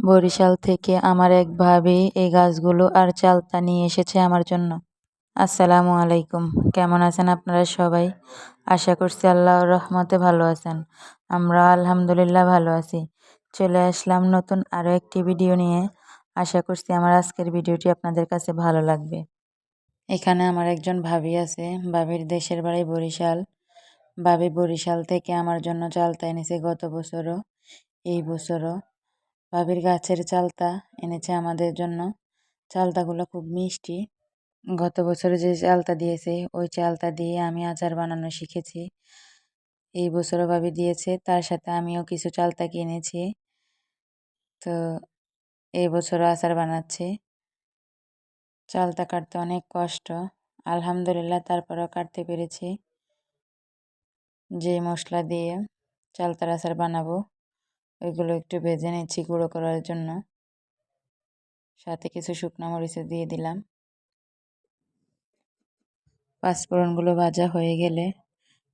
বরিশাল থেকে আমার এক ভাবি এই গাছগুলো আর চালতা নিয়ে এসেছে আমার জন্য। আসসালামু আলাইকুম, কেমন আছেন আপনারা সবাই? আশা করছি আল্লাহর রহমতে ভালো আছেন। আমরা আলহামদুলিল্লাহ ভালো আছি। চলে আসলাম নতুন আরও একটি ভিডিও নিয়ে। আশা করছি আমার আজকের ভিডিওটি আপনাদের কাছে ভালো লাগবে। এখানে আমার একজন ভাবি আছে। ভাবির দেশের বাড়ি বরিশাল। ভাবি বরিশাল থেকে আমার জন্য চালতা এনেছে গত বছরও, এই বছরও। ভাবির গাছের চালতা এনেছে আমাদের জন্য। চালতাগুলো খুব মিষ্টি। গত বছরে যে চালতা দিয়েছে ওই চালতা দিয়ে আমি আচার বানানো শিখেছি। এই বছরও ভাবি দিয়েছে, তার সাথে আমিও কিছু চালতা কিনেছি। তো এই বছরও আচার বানাচ্ছি। চালতা কাটতে অনেক কষ্ট, আলহামদুলিল্লাহ তারপরেও কাটতে পেরেছি। যে মশলা দিয়ে চালতার আচার বানাবো ওইগুলো একটু ভেজে নিচ্ছি গুঁড়ো করার জন্য। সাথে কিছু শুকনো মরিচও দিয়ে দিলাম। পাঁচফোড়নগুলো ভাজা হয়ে গেলে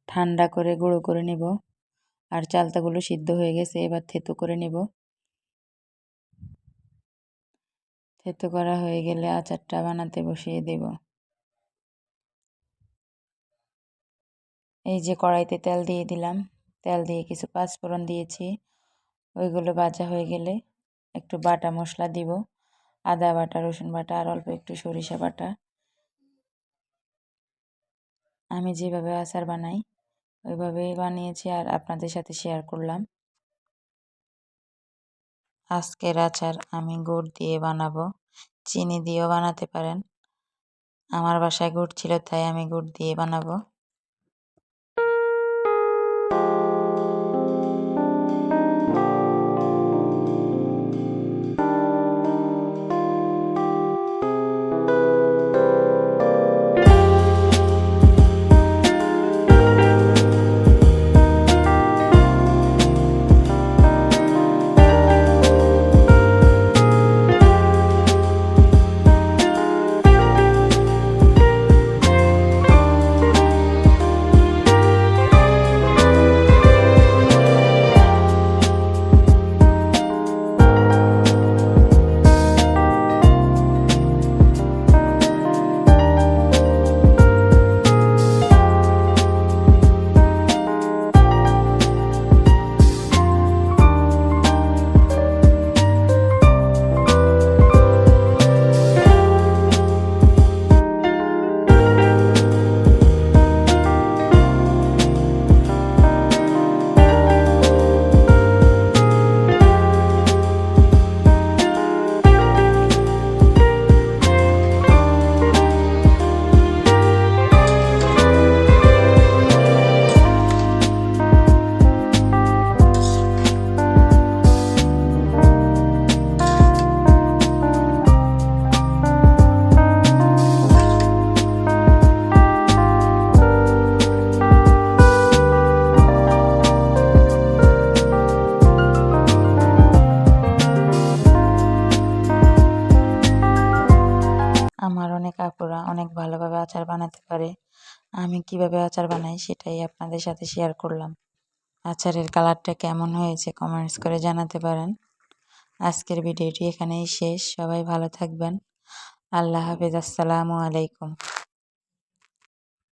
ঠান্ডা করে গুঁড়ো করে নিব। আর চালতাগুলো সিদ্ধ হয়ে গেছে, এবার থেতো করে নিব। থেতো করা হয়ে গেলে আচারটা বানাতে বসিয়ে দেব। এই যে কড়াইতে তেল দিয়ে দিলাম, তেল দিয়ে কিছু পাঁচফোড়ন দিয়েছি। ওইগুলো ভাজা হয়ে গেলে একটু বাটা মশলা দিব, আদা বাটা, রসুন বাটা আর অল্প একটু সরিষা বাটা। আমি যেভাবে আচার বানাই ওইভাবেই বানিয়েছি আর আপনাদের সাথে শেয়ার করলাম। আজকের আচার আমি গুড় দিয়ে বানাবো, চিনি দিয়েও বানাতে পারেন। আমার বাসায় গুড় ছিল তাই আমি গুড় দিয়ে বানাবো। আমার অনেক আপুরা অনেক ভালোভাবে আচার বানাতে পারে। আমি কিভাবে আচার বানাই সেটাই আপনাদের সাথে শেয়ার করলাম। আচারের কালারটা কেমন হয়েছে কমেন্টস করে জানাতে পারেন। আজকের ভিডিওটি এখানেই শেষ। সবাই ভালো থাকবেন। আল্লাহ হাফেজ। আসসালামু আলাইকুম।